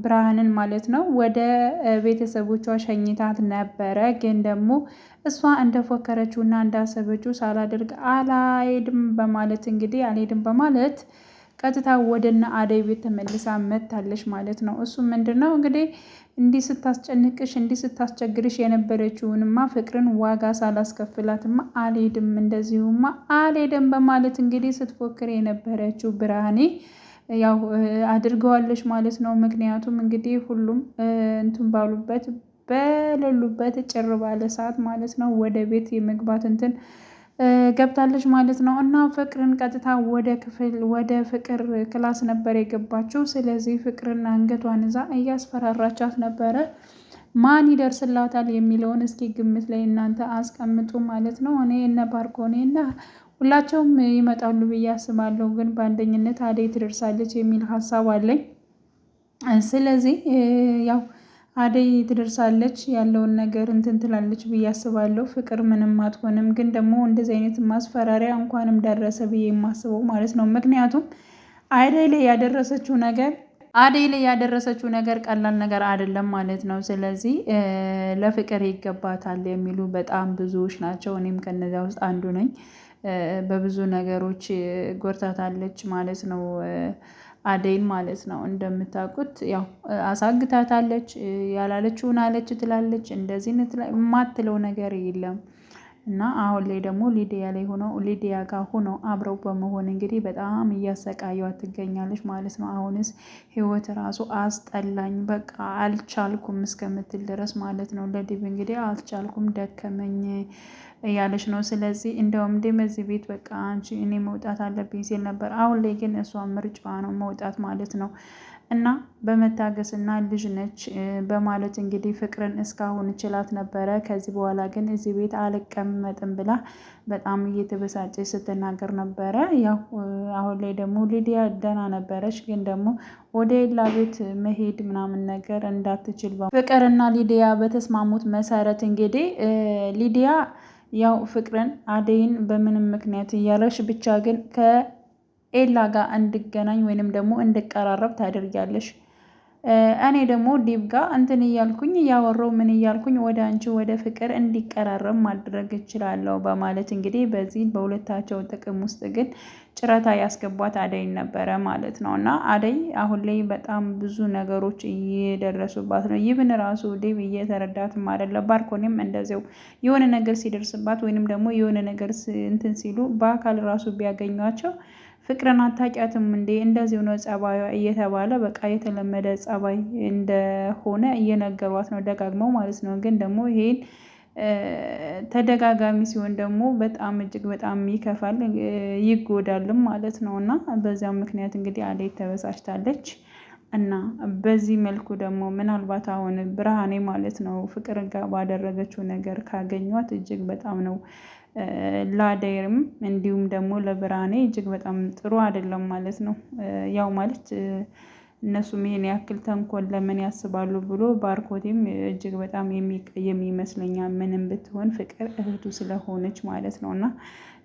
ብርሃንን ማለት ነው ወደ ቤተሰቦቿ ሸኝታት ነበረ። ግን ደግሞ እሷ እንደፎከረችውና እንዳሰበችው ሳላደርግ አልሄድም በማለት እንግዲህ አልሄድም በማለት ቀጥታ ወደነ አደይ ቤት ተመልሳ መታለች ማለት ነው። እሱ ምንድነው እንግዲህ እንዲህ ስታስጨንቅሽ እንዲህ ስታስቸግርሽ የነበረችውንማ ፍቅርን ዋጋ ሳላስከፍላትማ አልሄድም እንደዚሁማ አልሄድም በማለት እንግዲህ ስትፎክር የነበረችው ብርሃኔ ያው አድርገዋለች ማለት ነው። ምክንያቱም እንግዲህ ሁሉም እንትን ባሉበት በሌሉበት ጭር ባለ ሰዓት ማለት ነው ወደ ቤት የመግባት እንትን ገብታለች ማለት ነው። እና ፍቅርን ቀጥታ ወደ ፍቅር ክላስ ነበር የገባችው። ስለዚህ ፍቅርን አንገቷን ይዛ እያስፈራራቻት ነበረ። ማን ይደርስላታል የሚለውን እስኪ ግምት ላይ እናንተ አስቀምጡ ማለት ነው። እኔ እነ ባርኮኔ እና ሁላቸውም ይመጣሉ ብዬ አስባለሁ። ግን በአንደኝነት አደይ ትደርሳለች የሚል ሀሳብ አለኝ። ስለዚህ ያው አደይ ትደርሳለች ያለውን ነገር እንትን ትላለች ብዬ አስባለሁ። ፍቅር ምንም አትሆንም። ግን ደግሞ እንደዚህ አይነት ማስፈራሪያ እንኳንም ደረሰ ብዬ የማስበው ማለት ነው። ምክንያቱም አደይ ላይ ያደረሰችው ነገር ቀላል ነገር አይደለም ማለት ነው። ስለዚህ ለፍቅር ይገባታል የሚሉ በጣም ብዙዎች ናቸው። እኔም ከነዚያ ውስጥ አንዱ ነኝ። በብዙ ነገሮች ጎርታታለች ማለት ነው አደይን ማለት ነው። እንደምታውቁት ያው አሳግታታለች። ያላለችውን አለች ትላለች። እንደዚህ የማትለው ነገር የለም። እና አሁን ላይ ደግሞ ሊዲያ ጋር ሆነው አብረው በመሆን እንግዲህ በጣም እያሰቃየዋት ትገኛለች ማለት ነው። አሁንስ ህይወት ራሱ አስጠላኝ በቃ አልቻልኩም እስከምትል ድረስ ማለት ነው። ለዲብ እንግዲህ አልቻልኩም ደከመኝ እያለች ነው። ስለዚህ እንደውም በዚህ ቤት በቃ አንቺ እኔ መውጣት አለብኝ ሲል ነበር። አሁን ላይ ግን እሷ ምርጫዋ ነው መውጣት ማለት ነው። እና በመታገስና ልጅ ነች በማለት እንግዲህ ፍቅርን እስካሁን ችላት ነበረ። ከዚህ በኋላ ግን እዚህ ቤት አልቀመጥም ብላ በጣም እየተበሳጨች ስትናገር ነበረ። ያው አሁን ላይ ደግሞ ሊዲያ ደህና ነበረች። ግን ደግሞ ወደ ኤላ ቤት መሄድ ምናምን ነገር እንዳትችል ፍቅርና ሊዲያ በተስማሙት መሰረት እንግዲህ ሊዲያ ያው ፍቅርን አደይን በምንም ምክንያት እያለሽ ብቻ ግን ከኤላ ጋር እንድገናኝ ወይንም ደግሞ እንድቀራረብ ታደርጊያለሽ። እኔ ደግሞ ዲብ ጋር እንትን እያልኩኝ እያወራው ምን እያልኩኝ ወደ አንቺ ወደ ፍቅር እንዲቀራረብ ማድረግ እችላለሁ በማለት እንግዲህ በዚህ በሁለታቸው ጥቅም ውስጥ ግን ጭረታ ያስገቧት አደይን ነበረ ማለት ነው። እና አደይ አሁን ላይ በጣም ብዙ ነገሮች እየደረሱባት ነው። ይብን ራሱ ዲብ እየተረዳትም አይደለም። ባርኮኔም እንደዚያው የሆነ ነገር ሲደርስባት ወይንም ደግሞ የሆነ ነገር እንትን ሲሉ በአካል ራሱ ቢያገኟቸው ፍቅርን አታውቂያትም እንዴ እንደዚሁ ነው ጸባዩ እየተባለ በቃ የተለመደ ጸባይ እንደሆነ እየነገሯት ነው ደጋግመው ማለት ነው። ግን ደግሞ ይሄን ተደጋጋሚ ሲሆን ደግሞ በጣም እጅግ በጣም ይከፋል ይጎዳልም ማለት ነው። እና በዚያም ምክንያት እንግዲህ አደይ ተበሳጭታለች። እና በዚህ መልኩ ደግሞ ምናልባት አሁን ብርሃኔ ማለት ነው ፍቅር ጋር ባደረገችው ነገር ካገኟት እጅግ በጣም ነው ለአደይም እንዲሁም ደግሞ ለብርሃኔ እጅግ በጣም ጥሩ አይደለም ማለት ነው። ያው ማለት እነሱም ይሄን ያክል ተንኮል ለምን ያስባሉ ብሎ ባርኮቴም እጅግ በጣም የሚቀየም ይመስለኛል። ምንም ብትሆን ፍቅር እህቱ ስለሆነች ማለት ነው። እና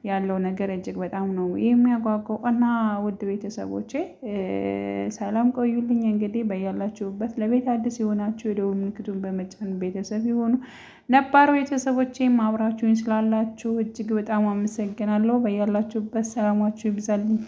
ያለው ነገር እጅግ በጣም ነው የሚያጓጓው። እና ውድ ቤተሰቦቼ ሰላም ቆዩልኝ። እንግዲህ በያላችሁበት ለቤት አዲስ የሆናችሁ የደወል ምልክቱን በመጫን ቤተሰብ የሆኑ ነባር ቤተሰቦቼም አብራችሁኝ ስላላችሁ እጅግ በጣም አመሰግናለሁ። በያላችሁበት ሰላማችሁ ይብዛልኝ።